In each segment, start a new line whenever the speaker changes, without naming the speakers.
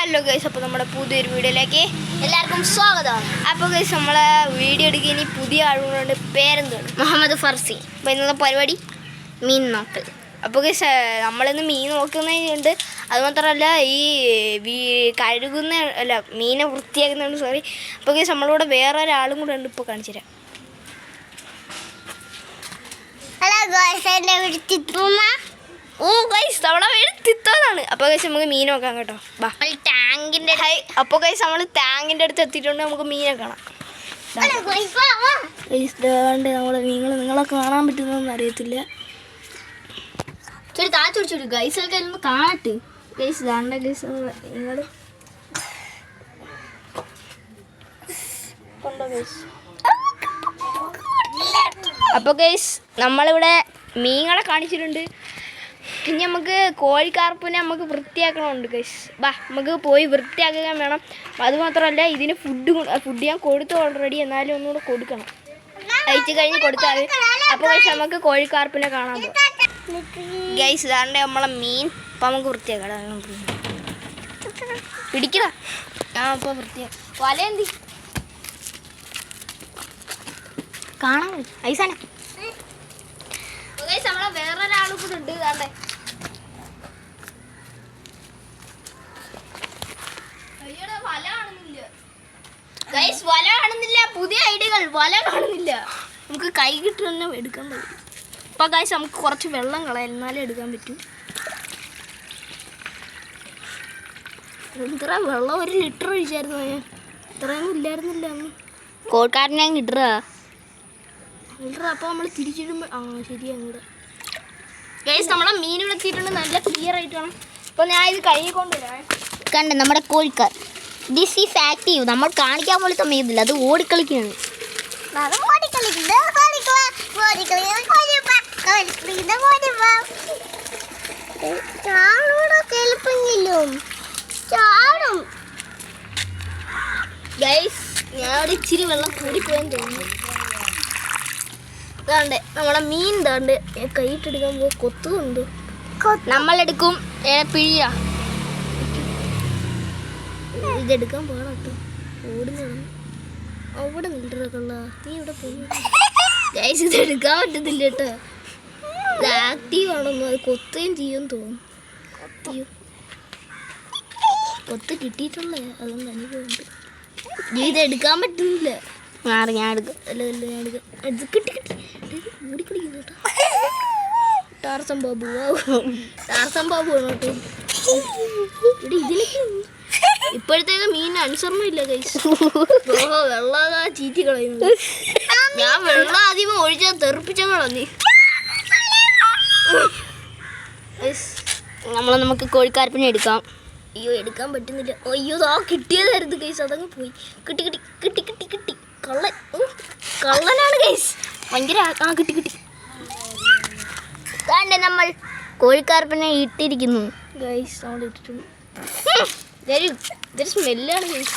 Hello guys, അപ്പോൾ നമ്മുടെ പുതിയൊരു വീഡിയോയിലേക്ക്
എല്ലാവർക്കും സ്വാഗതം.
അപ്പോൾ ഗൈസ്, നമ്മളെ വീഡിയോ എടുക്കുക ഇനി പുതിയ ആളുകളുണ്ട്. പേരെന്താണ്?
മുഹമ്മദ് ഫർസി.
അപ്പോൾ ഇന്നത്തെ പരിപാടി
മീൻ നോക്കൽ.
അപ്പോൾ ഗൈസ്, നമ്മളിന്ന് മീൻ നോക്കുന്നതുണ്ട്. അതുമാത്രമല്ല ഈ കഴുകുന്ന അല്ല മീനെ വൃത്തിയാക്കുന്നുണ്ട്. സോറി. അപ്പോൾ ഗൈസ്, നമ്മളിവിടെ വേറെ ഒരാളും കൂടെ ഉണ്ട്. ഇപ്പോൾ കാണിച്ചു തരാം.
ഹലോ ഗൈസ്, എൻ്റെ വീട്ടിൽ
ഓ ഗൈസ്, നമ്മളെ വീട് തിത്തോന്നാണ്. അപ്പോൾ ഗൈസ്, നമുക്ക് മീൻ നോക്കാം കേട്ടോ. ബാ,
ടാങ്കിൻ്റെ
അപ്പോൾ ഗൈസ്, നമ്മൾ ടാങ്കിൻ്റെ അടുത്ത് എത്തിയിട്ടുണ്ട്. നമുക്ക് മീനെ കാണാം. നമ്മളെ മീനുകൾ നിങ്ങളെ കാണാൻ പറ്റുന്നൊന്നും അറിയത്തില്ല.
താഴ്ച ഗൈസൊക്കെ കാണട്ടെ.
ഗൈസ് ഇതാണ്ട് ഗൈസ് നിങ്ങൾ കൊണ്ടോ ഗൈസ്. അപ്പോൾ ഗൈസ്, നമ്മളിവിടെ മീനുകളെ കാണിച്ചിട്ടുണ്ട്. ഇനി നമുക്ക് കോഴിക്കാർപ്പിനെ നമുക്ക് വൃത്തിയാക്കണമുണ്ട് ഗൈസ്. ബാ, നമുക്ക് പോയി വൃത്തിയാക്കാൻ വേണം. അതുമാത്രമല്ല ഇതിന് ഫുഡ് ഞാൻ കൊടുത്തു ഓൾറെഡി. എന്നാലും ഒന്നുകൂടെ കൊടുക്കണം. അയച്ചു കഴിഞ്ഞ് കൊടുത്താൽ മതി. അപ്പോൾ ഗൈസ്, നമുക്ക് കോഴിക്കാർപ്പിനെ കാണാൻ പോകും. ഗൈസ് ഇതാണ്ട് നമ്മളെ മീൻ. അപ്പം നമുക്ക് വൃത്തിയാക്കാം. പിടിക്കടാ. ഞാൻ ഇപ്പോൾ വൃത്തിയാക്കാം. വല എന്തി കാണാൻ പറ്റും ഐസാന. ഗൈസ്, നമ്മളെ വേറൊരാളും കൂടെ ഉണ്ട്. ഇതാണ്ടേ വല കാണുന്നില്ല ഗൈസ്, വല കാണുന്നില്ല. പുതിയ ഐഡിയകൾ. വല കാണുന്നില്ല. നമുക്ക് കൈ കിട്ടി തന്നെ എടുക്കാൻ പറ്റും. അപ്പോൾ ഗൈസ്, നമുക്ക് കുറച്ച് വെള്ളം കളയാം, എന്നാലേ എടുക്കാൻ പറ്റും. ഇത്ര വെള്ളം 1 ലിറ്റർ ഒഴിച്ചായിരുന്നു ഞാൻ. ഇത്രയൊന്നും ഇല്ലായിരുന്നില്ല അന്ന്.
കോഴിക്കാരനെ കിട്ടുക.
അപ്പോൾ നമ്മൾ തിരിച്ചിടുമ്പോൾ ശരിയാ അങ്ങോട്ട്. ഗൈസ്, നമ്മളെ മീൻ വിളത്തിയിട്ടുണ്ട്. നല്ല ക്ലിയർ ആയിട്ട് വേണം. അപ്പോൾ ഞാൻ ഇത് കൈ കൊണ്ടുവരാം.
കണ്ട് നമ്മുടെ കോഴിക്കാർ. This is active. നമ്മൾ കാണിക്കാൻ പോലത്തെ മീനില്ല, അത് ഓടിക്കളിക്കുകയാണ്.
ഗൈസ്, ഞാൻ ഇച്ചിരി വെള്ളം കൂടിപ്പോയെന്ന് തോന്നുന്നു. ഇതാണ്ട് നമ്മളെ മീൻ ഇതാണ്ട് കൈയിട്ടെടുക്കാൻ പോകും. കൊത്തുന്നുണ്ട്.
നമ്മളെടുക്കും പിഴിയ.
ഇതെടുക്കാൻ പോകണം കേട്ടോ. ഓടുന്നതാണ് അവിടെ നിൽക്കള്ള. നീ ഇവിടെ പോയി ഗൈസ്, ഇതെടുക്കാൻ പറ്റത്തില്ല കേട്ടോ. ഇത് ആക്റ്റീവ് ആണെന്നോ. അത് കൊത്തുകയും ചെയ്യുമെന്ന് തോന്നുന്നു. കൊത്ത് കിട്ടിയിട്ടുള്ള അതുകൊണ്ട് അനുഭവമുണ്ട്. നീ ഇതെടുക്കാൻ പറ്റുന്നില്ല.
ഞാൻ എടുക്കും.
അല്ല ഞാൻ എടുക്കാം. ഇത് കിട്ടി ഓടിക്കളിക്കുന്നു കേട്ടോ. ടാർസം ബാബു വേണം കേട്ടോ. ഇവിടെ ഇതിലേക്ക് ഇപ്പോഴത്തേക്ക് മീൻ അനുസരണം ഇല്ല ഗൈസ്. വെള്ളം ചീറ്റി കളയുന്നത്. ഞാൻ വെള്ളം ആദ്യം ഒഴിച്ചാൽ തെറിപ്പിച്ചങ്ങ് കളഞ്ഞു.
നമുക്ക് കോഴിക്കാർപ്പിനെ എടുക്കാം.
അയ്യോ, എടുക്കാൻ പറ്റുന്നില്ല. അയ്യോ, കിട്ടിയതായിരുന്നു ഗൈസ്. അതങ്ങ് പോയി. കിട്ടി. കള്ളനാണ് ഗൈസ്. ഭയങ്കര കിട്ടി.
കണ്ടേ, നമ്മൾ കോഴിക്കാർപ്പിനെ ഇട്ടിരിക്കുന്നു
ഗൈസ്. നമ്മൾ ഇട്ടിട്ടുണ്ട്. ഇതൊരു സ്മെല്ലാണ് ഗൈസ്.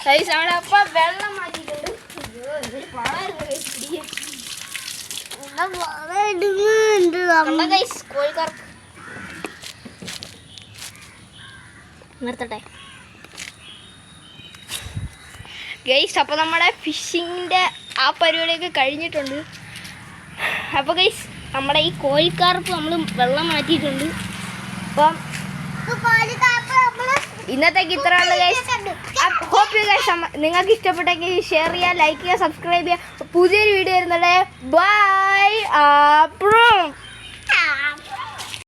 ഗൈസ്, അവിടെ അപ്പം വെള്ളം മാറ്റിയിട്ടുണ്ട്. അയ്യോ, എന്തൊരു പാടായിരുന്നു ഗൈസ് പിടിക്കാൻ. ഗൈസ്, കോഴിക്കാർക്ക്
നിർത്തട്ടെ
ഗൈസ്. അപ്പോൾ നമ്മുടെ ഫിഷിങ്ങിൻ്റെ ആ പരിപാടിയൊക്കെ കഴിഞ്ഞിട്ടുണ്ട്. അപ്പോൾ ഗൈസ്, നമ്മുടെ ഈ കോഴിക്കാർപ്പ് നമ്മൾ വെള്ളം മാറ്റിയിട്ടുണ്ട്. അപ്പം ഇന്നത്തേക്ക് ഇത്രയുള്ള ഗൈസ്. ഹോപ്പ് യു ഗൈസ് നിങ്ങൾക്ക് ഇഷ്ടപ്പെട്ടെങ്കിൽ ഷെയർ ചെയ്യുക, ലൈക്ക് ചെയ്യുക, സബ്സ്ക്രൈബ് ചെയ്യുക. പുതിയൊരു വീഡിയോ വരുന്നുണ്ട്. ബൈ.